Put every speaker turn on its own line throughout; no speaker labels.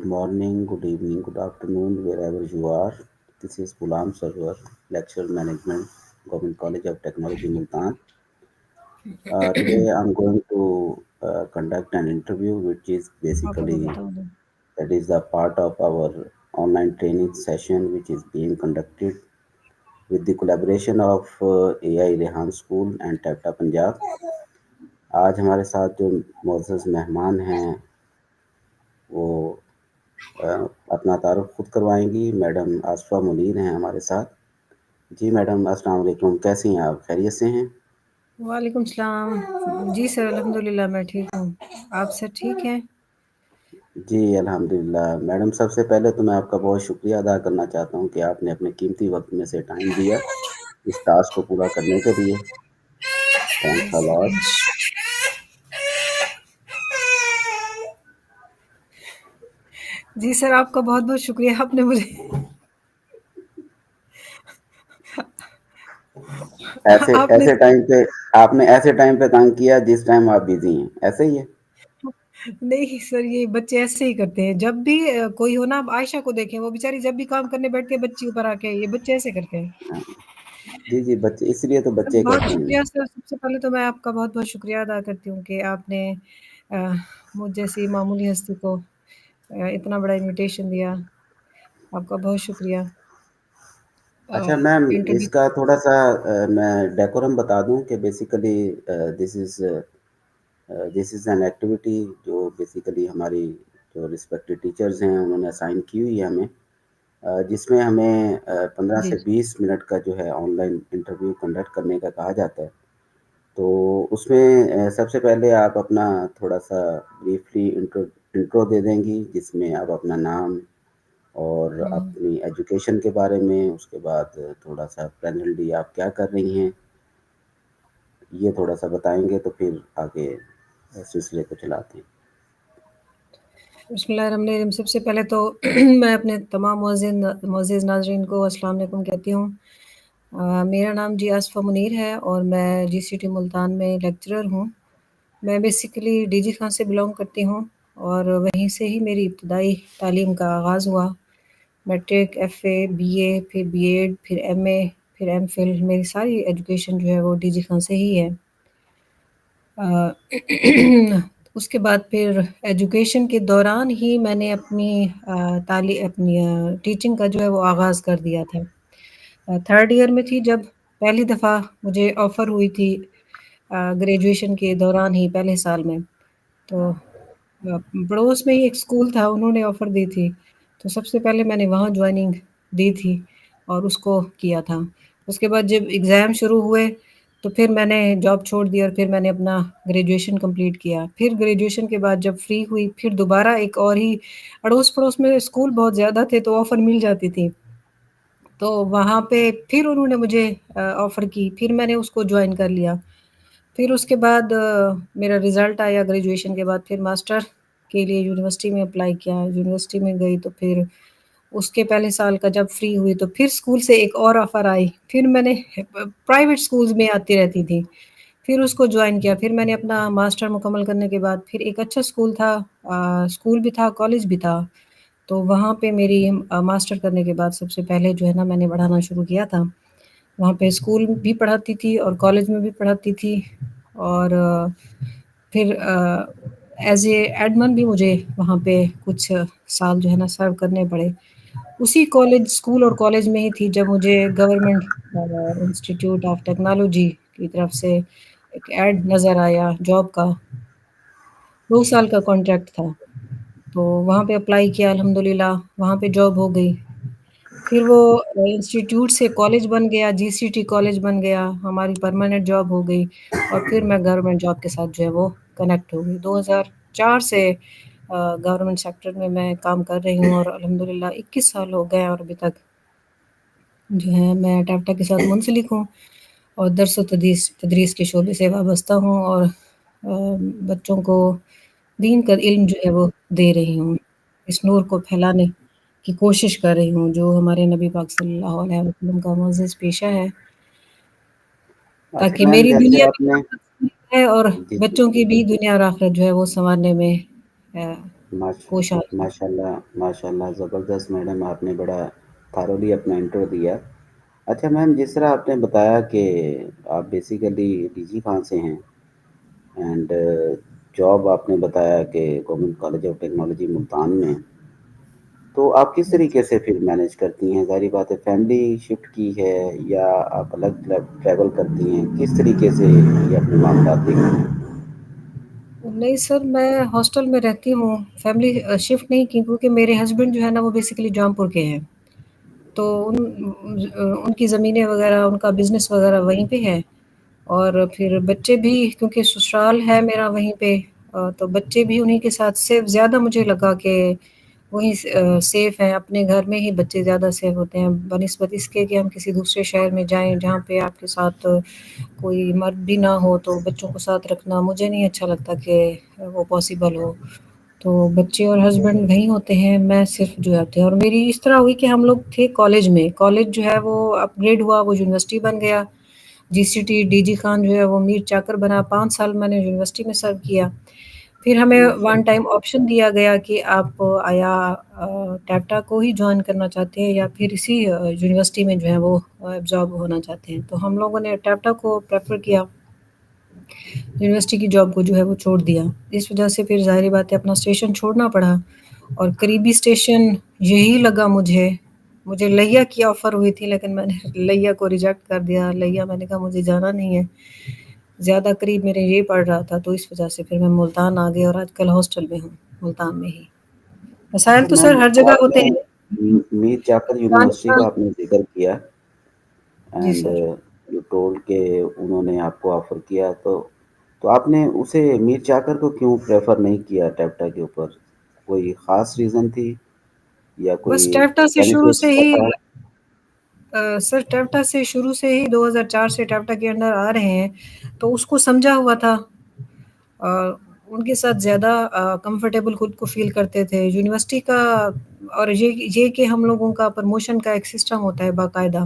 morning, good evening, good afternoon, wherever you are. This is Ghulam Sarwar, Lecturer Management, Government College of Technology, Multan. Today I'm going to conduct an interview, which is basically that is a part of our online training session, which is being conducted with the collaboration of AI Rehan School and Tata Punjab. आज हमारे साथ जो मोअज़्ज़ज़ मेहमान हैं वो अ, अपना तारुफ खुद करवाएंगी। मैडम आसफ़ा मुनीर हैं हमारे साथ। जी मैडम, अस्सलाम वालेकुम, कैसी हैं आप? खैरियत से हैं?
वालेकुम सलाम। जी सर, अल्हम्दुलिल्लाह मैं ठीक हूँ। आप सर ठीक हैं?
जी अल्हम्दुलिल्लाह। मैडम, सबसे पहले तो मैं आपका बहुत शुक्रिया अदा करना चाहता हूँ कि आपने अपने कीमती वक्त में से टाइम दिया इस टास्क को पूरा करने के लिए। Thanks a lot.
जी सर, आपका बहुत बहुत शुक्रिया। आपने मुझे
ऐसे
आपने
ऐसे टाइम पे आपने ऐसे टाइम पे तंग किया जिस टाइम आप बिजी हैं, ऐसे ही है?
नहीं सर, ये बच्चे ऐसे ही करते हैं। जब भी कोई हो ना, आप आयशा को देखें, वो बेचारी जब भी काम करने बैठती है बच्ची ऊपर आके, ये बच्चे ऐसे करते हैं।
हाँ, जी जी, बच्चे इसलिए तो
सर
बच्चे
बहुत
कहते हैं।
शुक्रिया सर, सबसे पहले तो मैं आपका बहुत बहुत शुक्रिया अदा करती हूँ कि आपने अ, मुझ जैसी मामूली हस्ती को इतना बड़ा इनविटेशन दिया। आपका बहुत शुक्रिया।
अच्छा मैम,
इंट्रोड्यूस
इसका थोड़ा सा मैं डेकोरम बता दूं कि basically this is an activity जो बेसिकली हमारी जो रिस्पेक्टेड टीचर्स हैं उन्होंने असाइन की हुई है हमें, जिसमें हमें 15
जी,
से 20 मिनट का जो है ऑनलाइन इंटरव्यू कंडक्ट करने का कहा जाता है। तो उसमें सबसे पहले आप अपना थोड़ा सा ब्रीफली इंट्रो दे देंगी, जिसमें आप अपना नाम और
हुँ।
अपनी एजुकेशन के बारे में, उसके बाद थोड़ा सा प्रेज़ेंटली आप क्या कर रही हैं, ये थोड़ा-सा बताएँगे तो फिर आगे सिलसिले को चलाते हैं।
बिस्मिल्लाहिर्रहमानिर्रहीम। सबसे पहले तो मैं अपने तमाम मुअज़्ज़िज़ नाज़रीन को अस्सलाम वालेकुम कहती हूँ। मेरा नाम जी आसफ़ा मुनीर है और मैं जीसीटी मुल्तान में लेक्चरर हूँ। मैं बेसिकली डीजी खां से बिलॉन्ग करती हूँ और वहीं से ही मेरी इब्तदाई तालीम का आगाज़ हुआ। मैट्रिक, एफ़ए, बीए, फिर बीएड, फिर एमए, फिर एमफ़िल, मेरी सारी एजुकेशन जो है वो डीजी खां से ही है। अ, उसके बाद फिर एजुकेशन के दौरान ही मैंने अपनी टीचिंग का जो है वो आगाज़ कर दिया था। 3rd ईयर में थी जब पहली दफ़ा मुझे ऑफ़र हुई थी ग्रेजुएशन के दौरान ही पहले साल में। तो पड़ोस में ही एक स्कूल था, उन्होंने ऑफ़र दी थी। तो सबसे पहले मैंने वहाँ जॉइनिंग दी थी और उसको किया था। उसके बाद जब एग्ज़ाम शुरू हुए, तो फिर मैंने जॉब छोड़ दी और फिर मैंने अपना ग्रेजुएशन कंप्लीट किया। फिर ग्रेजुएशन के बाद जब फ्री हुई, फिर दोबारा एक और ही अड़ोस-पड़ोस में स्कूल बहुत ज़्यादा थे, तो ऑफ़र मिल जाती थी। तो वहाँ पे फिर उन्होंने मुझे ऑफ़र की, फिर मैंने उसको जॉइन कर लिया। फिर उसके बाद मेरा रिज़ल्ट आया ग्रेजुएशन के बाद, फिर मास्टर के लिए यूनिवर्सिटी में अप्लाई किया, यूनिवर्सिटी में गई तो फिर उसके पहले साल का जब फ्री हुई तो फिर स्कूल से एक और ऑफ़र आई, फिर मैंने प्राइवेट स्कूल्स में आती रहती थी, फिर उसको जॉइन किया, फिर मैंने अपना मास्टर मुकम्मल करने के बाद फिर एक अच्छा स्कूल था, स्कूल भी था, कॉलेज भी था, तो वहाँ पे मेरी मास्टर करने के बाद सबसे पहले जो है ना मैंने पढ़ाना शुरू किया था। वहाँ पे स्कूल भी पढ़ाती थी और कॉलेज में भी पढ़ाती थी और फिर एज़ ए एडमिन भी मुझे वहाँ पे कुछ साल जो है ना सर्व करने पड़े। उसी कॉलेज स्कूल और कॉलेज में ही थी जब मुझे गवर्नमेंट इंस्टीट्यूट ऑफ टेक्नोलॉजी की तरफ से एक ऐड नज़र आया जॉब का, 2 साल का कॉन्ट्रैक्ट था। तो वहाँ पे अप्लाई किया अल्हम्दुलिल्लाह, वहाँ पे जॉब हो गई। फिर वो इंस्टीट्यूट से कॉलेज बन गया, जीसीटी कॉलेज बन गया, हमारी परमानेंट जॉब हो गई और फिर मैं गवर्नमेंट जॉब के साथ जो है वो कनेक्ट हो गई। 2004 से गवर्नमेंट सेक्टर में मैं काम कर रही हूँ और अल्हम्दुलिल्लाह 21 साल हो गए हैं और अभी तक जो है मैं टाटा के साथ मुंसलिक हूँ और दर्स व तदरीस के शोबे से वाबस्ता हूँ और बच्चों को दीन का इल्म जो है वो दे रही हूँ। इस नूर को फैलाने की कोशिश कर रही हूँ, जो हमारे नबी पाक सल्लल्लाहु अलैहि वसल्लम का मुअज़्ज़ज़ पेशा है,
अच्छा
ताकि
मैम,
मेरी
जैसे
दुनिया भी
आपने
आखिरत है और
जी, जी।
बच्चों की भी दुनिया और आखिरत जो है वो सँवारने में
ماش
کوشاں سے۔
ماشاء اللہ ماشاء اللہ، زبردست میڈم، آپ نے بڑا تھارولی اپنا انٹرو دیا۔ اچھا میم، جس طرح آپ نے بتایا کہ آپ بیسیکلی ڈی جی خان سے ہیں، اینڈ جاب آپ نے بتایا کہ government college of technology Multan میں، تو آپ کس طریقے سے پھر مینیج کرتی ہیں؟ ظاہری بات ہے فیملی شفٹ کی ہے یا آپ الگ ٹریول کرتی ہیں، کس طریقے سے یہ اپنے معاملات دیکھتی ہیں؟
نہیں سر، میں ہاسٹل میں رہتی ہوں، فیملی شفٹ نہیں کی، کیونکہ میرے ہسبینڈ جو ہے نا وہ بیسیکلی جامپور کے ہیں، تو ان کی زمینیں وغیرہ، ان کا بزنس وغیرہ وہیں پہ ہے، اور پھر بچے بھی کیونکہ سسرال ہے میرا وہیں پہ، تو بچے بھی انہیں کے ساتھ سیف زیادہ مجھے لگا کہ وہیں سیف ہیں، اپنے گھر میں ہی بچے زیادہ سیف ہوتے ہیں بنسبت اس کے کہ ہم کسی دوسرے شہر میں جائیں جہاں پہ آپ کے ساتھ کوئی مرد بھی نہ ہو، تو بچوں کو ساتھ رکھنا مجھے نہیں اچھا لگتا کہ وہ پاسبل ہو، تو بچے اور ہسبینڈ وہیں ہوتے ہیں، میں صرف جو آتے ہیں، اور میری اس طرح ہوئی کہ ہم لوگ تھے کالج میں، کالج جو ہے وہ اپ گریڈ ہوا، وہ یونیورسٹی بن گیا، G C T D G Khan جو ہے وہ میر چاکر بنا، 5 سال میں نے یونیورسٹی میں سرو کیا، پھر ہمیں
ماشاء
ون
اللہ
ٹائم آپشن دیا گیا کہ آپ آیا ٹیپٹا کو ہی جوائن کرنا چاہتے ہیں یا پھر اسی یونیورسٹی میں جو ہے وہ ایبزارب ہونا چاہتے ہیں، تو ہم لوگوں نے ٹیپٹا کو پریفر کیا، یونیورسٹی کی جاب کو جو ہے وہ چھوڑ دیا، اس وجہ سے پھر ظاہری بات ہے اپنا اسٹیشن چھوڑنا پڑا، اور قریبی اسٹیشن یہی لگا مجھے لیا کی آفر ہوئی تھی، لیکن میں نے لیا کو ریجیکٹ کر دیا، لیا میں نے کہا مجھے جانا نہیں ہے، زیادہ قریب میرے یہ پڑ رہا تھا، تو اس وجہ سے پھر میں ملتان آ گئی، اور آج کل ہاسٹل میں ہوں ملتان میں ہی، مسائل
اچھا
تو سر
میم،
ہر جگہ
آپ
ہوتے
نے
ہیں،
میر جعفر
انسان
یونیورسٹی
کا۔
کا آپ نے ذکر کیا،
جی
اینڈ
سر۔
یو ٹولڈ کہ انہوں نے آپ کو آفر کیا، تو آپ نے اسے میر چاکر کو کیوں پریفر نہیں کیا ٹیپٹا کے اوپر؟ کوئی خاص ریزن تھی یا کوئی
بس ٹیپٹا سے شروع سے
بینیفٹس
ہی
پتا ہے؟
سر ٹیپٹا سے شروع سے ہی 2004 سے ٹیپٹا کے انڈر آ رہے ہیں، تو اس کو سمجھا ہوا تھا، ان کے ساتھ زیادہ کمفرٹیبل خود کو فیل کرتے تھے، یونیورسٹی کا، اور یہ کہ ہم لوگوں کا پروموشن کا ایک سسٹم ہوتا ہے باقاعدہ،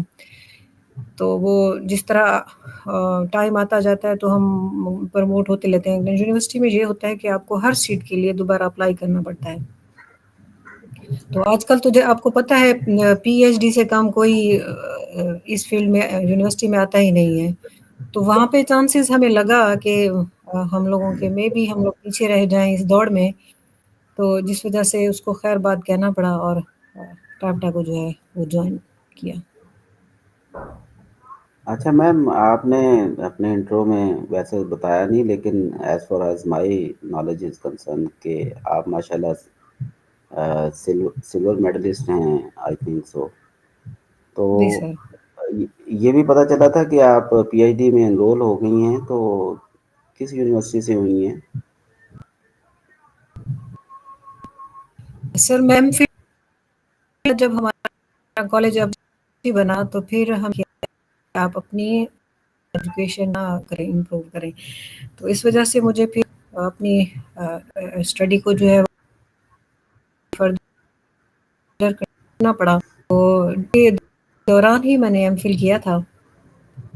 تو وہ جس طرح ٹائم آتا جاتا ہے تو ہم پروموٹ ہوتے لیتے ہیں، یونیورسٹی میں یہ ہوتا ہے کہ آپ کو ہر سیٹ کے لیے دوبارہ اپلائی کرنا پڑتا ہے، تو آج کل تو آپ کو پتہ ہے پی ایچ ڈی سے کام کوئی اس فیلڈ میں یونیورسٹی میں آتا ہی نہیں ہے، تو وہاں پہ چانسز ہمیں لگا کہ ہم لوگوں کے میں بھی ہم لوگ پیچھے رہ جائیں اس دوڑ میں، تو جس وجہ سے اس کو خیر بات کہنا پڑا، اور ٹاپٹا کو جو ہے وہ جوائن کیا۔
اچھا میم، آپ نے اپنے انٹرو میں ویسے بتایا نہیں، لیکن as far as my knowledge is concern کہ آپ ماشاء اللہ سلور میڈلسٹ ہیں، آئی تھنک سو، تو
جی سر۔
یہ بھی پتہ چلا تھا کہ آپ پی ایچ ڈی میں انرول ہو گئی ہیں، تو کس یونیورسٹی سے ہوئی ہیں؟
سر میم پھر جب ہمارا کالج اب بنا تو پھر ہم آپ اپنی ایجوکیشن نہ کریں، امپروو کریں، تو اس وجہ سے مجھے پھر اپنی اسٹڈی کو جو ہے فردر کرنا پڑا، تو یہ دوران ہی میں نے ایم فل کیا تھا،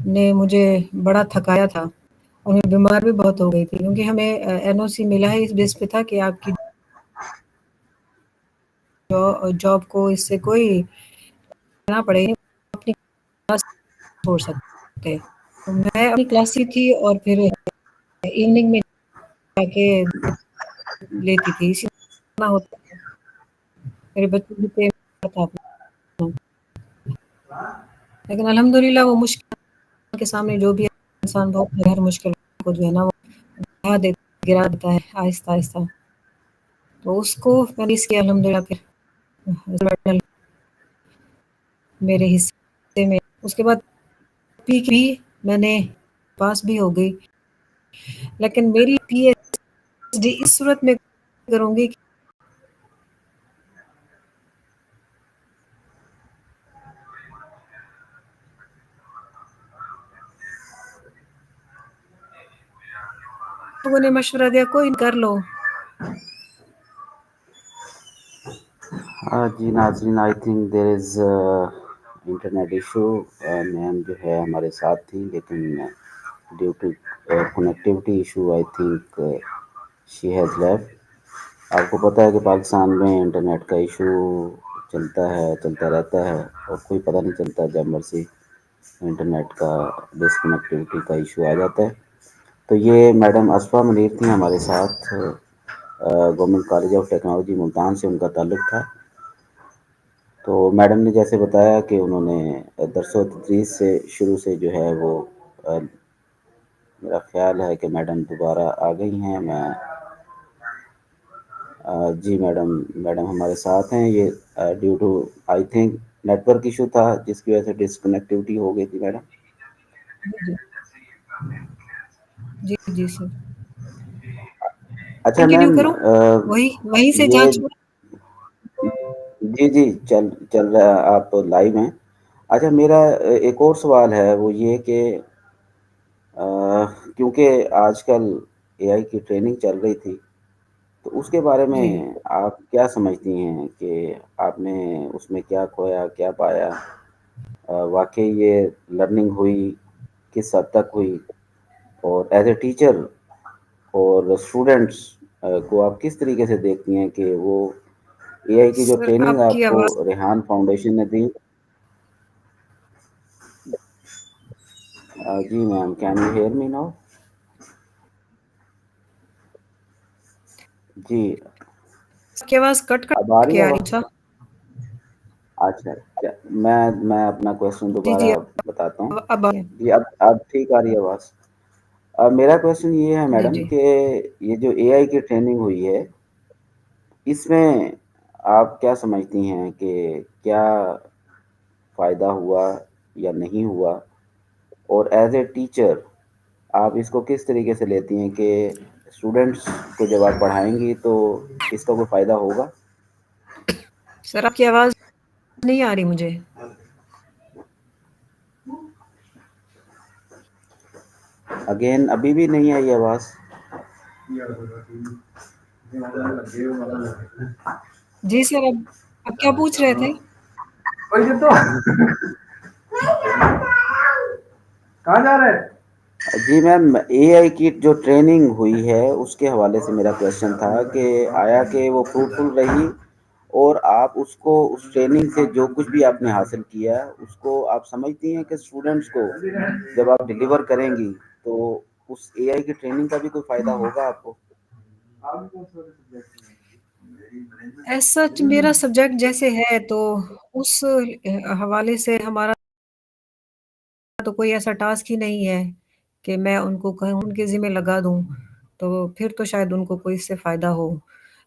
نے مجھے بڑا تھکایا تھا، اور میں بیمار بھی بہت ہو گئی تھی، کیونکہ ہمیں این او سی ملا ہے اس بیس پہ تھا کہ آپ کی جاب کو اس سے کوئی کرنا پڑے گی، اپنی کلاس چھوڑ سکتے، تو میں اپنی کلاس ہی تھی، اور پھر ایوننگ میں جا کے لیتی تھی، اسی طرح ہوتا ہے میرے بچوں کی پہ تھا، لیکن الحمدللہ وہ مشکل کے سامنے جو بھی ہے انسان بہت ہر مشکل کو جو ہے نا وہ گرا دیتا ہے آہستہ آہستہ، تو اس کو میں نے اس کیا الحمدللہ، پھر میرے حصے میں اس کے بعد بھی میں نے پاس بھی ہو گئی، لیکن میری پی ایچ ڈی اس صورت میں کروں گی کہ لوگوں نے مشورہ دیا کوئی کر لو،
جی ناظرین، I think there is internet issue, ma'am جو ہے ہمارے ساتھ تھی، لیکن due to connectivity issue I think she has left, आपको पता है कि पाकिस्तान में इंटरनेट का इशू चलता है, चलता रहता है और कोई पता नहीं चलता जब मर्जी इंटरनेट का डिसकनेक्टिविटी का इशू आ जाता है। तो ये मैडम असफ़ा मुनीर थी हमारे साथ, government college of technology Multan से उनका ताल्लुक़ था। तो मैडम ने जैसे बताया कि उन्होंने दरसो तदरीस से शुरू से जो है वो मेरा ख़्याल है कि मैडम दोबारा आ गई हैं। मैं जी मैडम, मैडम हमारे साथ हैं। ये due to I think network issue था जिसकी वजह से डिसकनेक्टिविटी हो गई थी मैडम।
जी, जी। जी, जी सर।
अच्छा
कंटिन्यू
मैम,
करूँ? वही वहीं से
ये
जहाँ छोड़ा।
जी जी चल चल रहा है, आप लाइव हैं। अच्छा मेरा एक और सवाल है वो ये कि क्योंकि आजकल एआई की ट्रेनिंग चल रही थी, तो उसके बारे
जी।
में आप क्या समझती हैं कि आपने उसमें क्या खोया, क्या पाया? वाक़ई ये लर्निंग हुई, किस हद तक हुई? और एज़ अ टीचर और स्टूडेंट्स को आप किस तरीके से देखती हैं कि वो एआई की जो
सर
ट्रेनिंग
आपकी
आपको
आवाज़
रेहान फाउंडेशन ने दी? जी ma'am, can you hear me now? जी,
आपकी आवाज़ कट-कट
अब आ रही
के
है
आ रही
आवाज़?
था।
अच्छा, क्या मैं अपना क्वेश्चन
जी, जी,
दोबारा बताता हूँ।
अब आ रही है।
जी, अब ठीक आ रही है आवाज़। मेरा क्वेश्चन ये है
जी,
मैडम
जी।
कि ये जो एआई की ट्रेनिंग हुई है, इसमें आप क्या समझती हैं कि क्या फ़ायदा हुआ या नहीं हुआ? और एज़ अ टीचर आप इसको किस तरीके से लेती हैं कि स्टूडेंट्स को जब आप पढ़ाएँगी तो इसका कोई फ़ायदा होगा?
सर आपकी आवाज़ नहीं आ रही मुझे।
अगेन अभी भी नहीं आई आवाज़?
जी सर, अब क्या पूछ रहे थे?
वही तो कहाँ जा रहे हैं? जी मैम, एआई की जो ट्रेनिंग हुई है उसके हवाले से मेरा क्वेश्चन था कि आया कि वो फ्रूटफुल रही और आप उसको उस ट्रेनिंग से जो कुछ भी आपने हासिल किया उसको आप समझती हैं कि स्टूडेंट्स को जब आप डिलीवर करेंगी तो उस एआई की ट्रेनिंग का भी कोई फ़ायदा होगा आपको?
एज़ सच मेरा सब्जेक्ट जैसे है तो उस हवाले से हमारा तो कोई ऐसा टास्क ही नहीं है कि मैं उनको कहूँ उनके ज़िम्मे लगा दूँ, तो फिर तो शायद उनको कोई इससे फ़ायदा हो।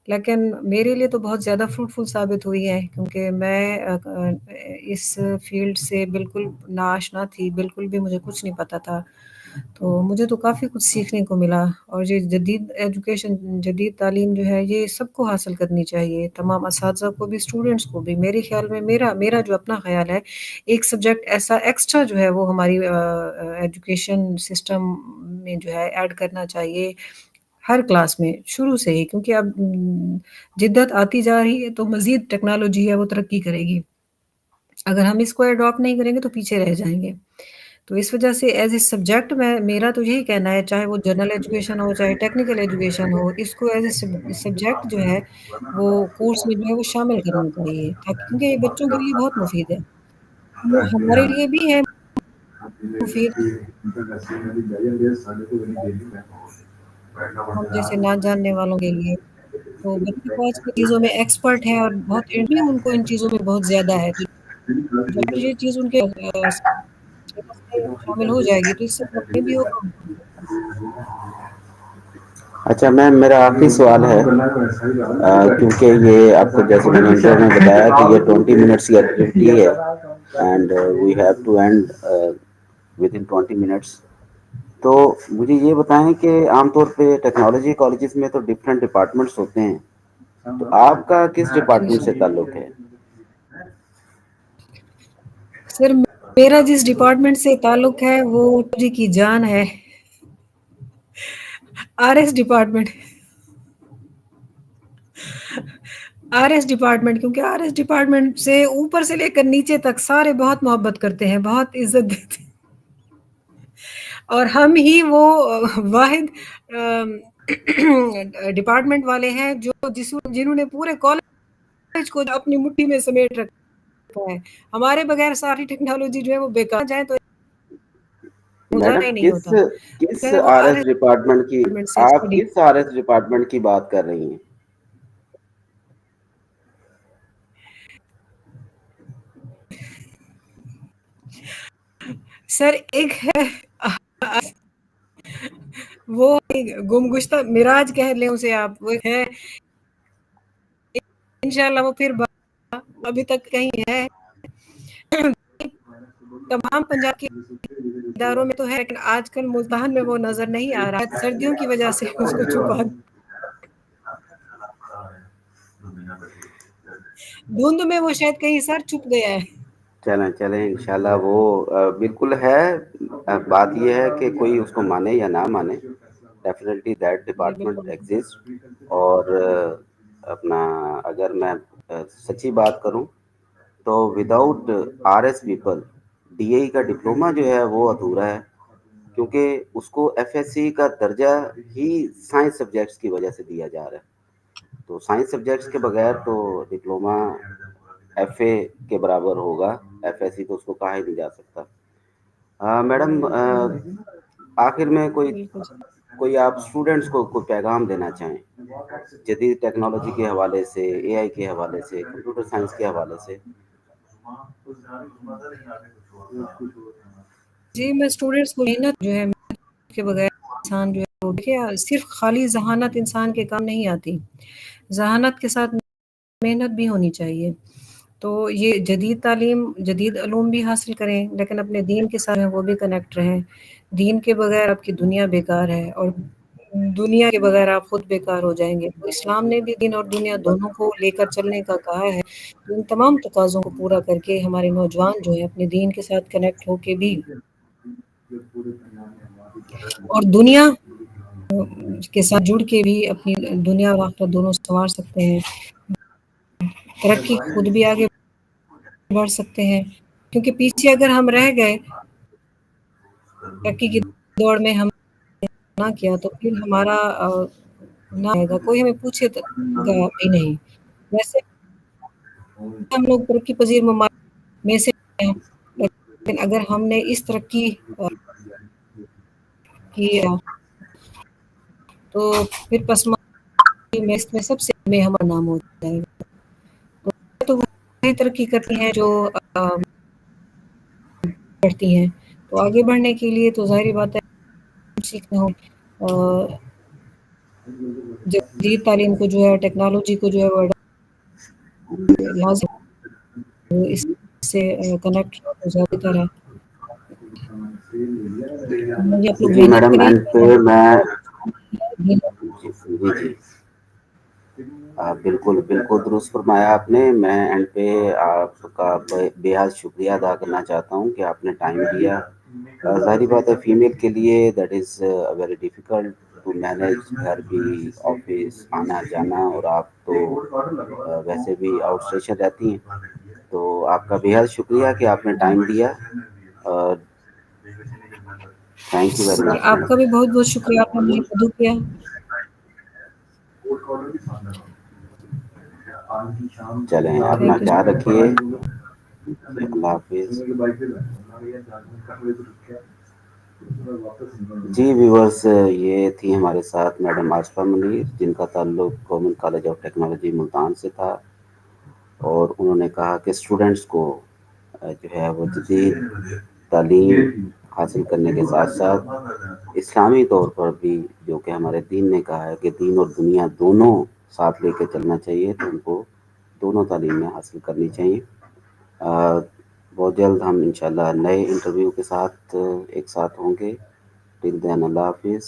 लेकिन मेरे लिए तो बहुत ज़्यादा फ्रूटफुल साबित हुई है क्योंकि मैं इस फ़ील्ड से बिल्कुल नाआशना थी, बिल्कुल भी मुझे कुछ नहीं पता था। तो मुझे तो काफ़ी कुछ सीखने को मिला और ये जदीद एजुकेशन, जदीद तालीम जो है ये सबको हासिल करनी चाहिए, तमाम असातिज़ा को भी, स्टूडेंट्स को भी। मेरे ख़्याल में मेरा मेरा जो अपना ख़्याल है, एक सब्जेक्ट ऐसा एक्स्ट्रा जो है वो हमारी एजुकेशन सिस्टम में जो है ऐड करना चाहिए, हर क्लास में शुरू से ही क्योंकि अब जिद्दत आती जा रही है तो मज़ीद टेक्नोलॉजी है वो तरक्की करेगी। अगर हम इसको एडॉप्ट नहीं करेंगे तो पीछे रह जाएँगे। तो इस वजह से एज़ ए सब्जेक्ट मैं मेरा तो यही कहना है, चाहे वो जनरल एजुकेशन हो, चाहे टेक्निकल एजुकेशन हो, इसको एज़ ए सब्जेक्ट जो है, वो कोर्स में जो है वो शामिल करना चाहिए, ताकि क्योंकि ये बच्चों के लिए बहुत मुफ़ीद है। वो हमारे लिए भी है मुफ़ीद, हम जैसे ना जानने वालों के लिए। तो बच्चे तो आजकल चीज़ों में एक्सपर्ट हैं और बहुत भी उनको इन चीज़ों में बहुत ज़्यादा है। तो जब ये चीज़ उनके सिलेबस में शामिल हो जाएगी, तो इससे वो अपने भी और काम कर सकते हैं।
अच्छा मैम, मेरा आखिरी सवाल है, क्योंकि ये आपको जैसे मैंने इंट्रो में बताया कि ये 20 मिनट्स की एक्टिविटी है and we have to end within 20 minutes. तो मुझे ये बताएं कि आमतौर पे टेक्नोलॉजी कॉलेजेस में तो डिफरेंट डिपार्टमेंट्स होते हैं, तो आपका किस
जी,
डिपार्टमेंट
जी।
से ताल्लुक है?
सर मेरा जिस डिपार्टमेंट से ताल्लुक है वो जी की जान है, आरएस डिपार्टमेंट। आरएस डिपार्टमेंट क्योंकि आरएस डिपार्टमेंट से ऊपर से लेकर नीचे तक सारे बहुत मोहब्बत करते हैं, बहुत इज़्ज़त देते हैं और हम ही वो वाहिद डिपार्टमेंट वाले हैं जिन्होंने पूरे कॉलेज को अपनी मुट्ठी में समेट रखा है। हमारे बगैर सारी टेक्नोलॉजी जो है वो बेकार जाए तो गुजारा
मैडम
ही नहीं
किस
होता।
किस
पहले वो
आरएस
आरएस
डिपार्टमेंट की,
डिपार्टमेंट से
आप
स्टडी।
किस आरएस डिपार्टमेंट की बात कर रही हैं?
सर एक है वो गुमगुश्ता मिराज कह लें उसे आप, वो है इंशाल्लाह वो फिर अभी तक कहीं है। तमाम पंजाब के इदारों में तो है, लेकिन आजकल मुल्तान में वो नजर नहीं आ रहा है, सर्दियों की वजह से उसको छुपा धुंध में वो शायद कहीं सर छुप गया है।
चलें चलें इंशाल्लाह वो बिल्कुल है। बात ये है कि कोई उसको माने या ना माने, डेफिनेटली दैट
जी
डिपार्टमेंट
बिल्कुल।
एग्जिस्ट। और अपना अगर मैं सच्ची बात करूं तो विदाउट आरएस पीपल डीएई का डिप्लोमा जो है वो अधूरा है, क्योंकि उसको एफएससी का दर्जा ही साइंस सब्जेक्ट्स की वजह से दिया जा रहा है। तो साइंस सब्जेक्ट्स के बगैर तो डिप्लोमा एफए के बराबर होगा, एफएससी तो उसको कहा ही नहीं जा सकता। मैडम आखिर में कोई
बिल्कुल
कोई आप स्टूडेंट्स को कोई पैगाम देना चाहें जदीद टेक्नोलॉजी के हवाले से, एआई के हवाले से, कंप्यूटर साइंस के हवाले से?
जी, मैं स्टूडेंट्स को मेहनत जो है, मेहनत के बगैर इंसान जो है वो देखिए सिर्फ खाली जहानत इंसान के काम नहीं आती, जहानत के साथ मेहनत भी होनी चाहिए। तो ये जदीद तालीम, जदीद उलूम भी हासिल करें, लेकिन अपने दीन के साथ वो भी कनेक्ट रहें। दीन के बगैर आपकी दुनिया बेकार है और दुनिया के बगैर आप खुद बेकार हो जाएँगे। तो इस्लाम ने भी दीन और दुनिया दोनों को लेकर चलने का कहा है। तो इन तमाम तकाज़ों को पूरा करके हमारे नौजवान जो हैं अपने दीन के साथ कनेक्ट होके भी और दुनिया के साथ जुड़ के भी अपनी दुनिया और आखिरत दोनों संवार सकते हैं। तरक्की खुद भी आगे बढ़ सकते हैं, क्योंकि पीछे अगर हम रह गए, तरक्की की दौड़ में हम ना किया तो फिर हमारा ना आएगा, कोई हमें पूछेगा भी नहीं। वैसे हम लोग तरक्की पज़ीर ममालिक में से हैं, लेकिन अगर हमने इस तरक्की की तो फिर पसमानदी में इसमें सबसे में हमारा नाम हो जाएगा। तो वही तरक्की करती हैं जो बढ़ती हैं। तो आगे बढ़ने के लिए तो ज़ाहिर-सी बात है सीखना हो जदीद तालीम को जो है, टेक्नोलॉजी को जो है वो लाज़िम वो इससे कनेक्ट हो तो ज़्यादा बेहतर है। मुझे आप लोग
जी
मेहनत
मैडम,
करें
एंड पे मैं
और
जी जी, बिल्कुल बिल्कुल दुरुस्त फरमाया आपने। मैं एंड पे आपका बेहद शुक्रिया अदा करना चाहता हूँ कि आपने टाइम दिया। ज़ाहिर बात है फीमेल के लिए that is very difficult to manage, घर भी, ऑफिस आना जाना, और आप तो वैसे भी आउट स्टेशन रहती हैं। तो आपका बेहद शुक्रिया कि आपने टाइम दिया। थैंक यू वेरी
और
मच
आपका भी
मैडम।
बहुत-बहुत शुक्रिया, आपने मुझे मदद किया।
चलें, अपना
थैंक यू।
ख्याल रखिए। अल्लाह हाफिज़। जी व्यूअर्स, ये थी हमारे साथ मैडम आसफा मुनीर, जिनका ताल्लुक government college of technology Multan से था, और उन्होंने कहा कि स्टूडेंट्स को जो है वो जदीद तालीम हासिल करने के साथ साथ इस्लामी तौर पर भी, जो कि हमारे दीन ने कहा है कि दीन और दुनिया दोनों साथ लेके चलना चाहिए, तो उनको दोनों तालीमें हासिल करनी चाहिए। बहुत जल्द हम इंशाल्लाह नए इंटरव्यू के साथ एक साथ होंगे। टिल देन अल्लाह हाफिज़।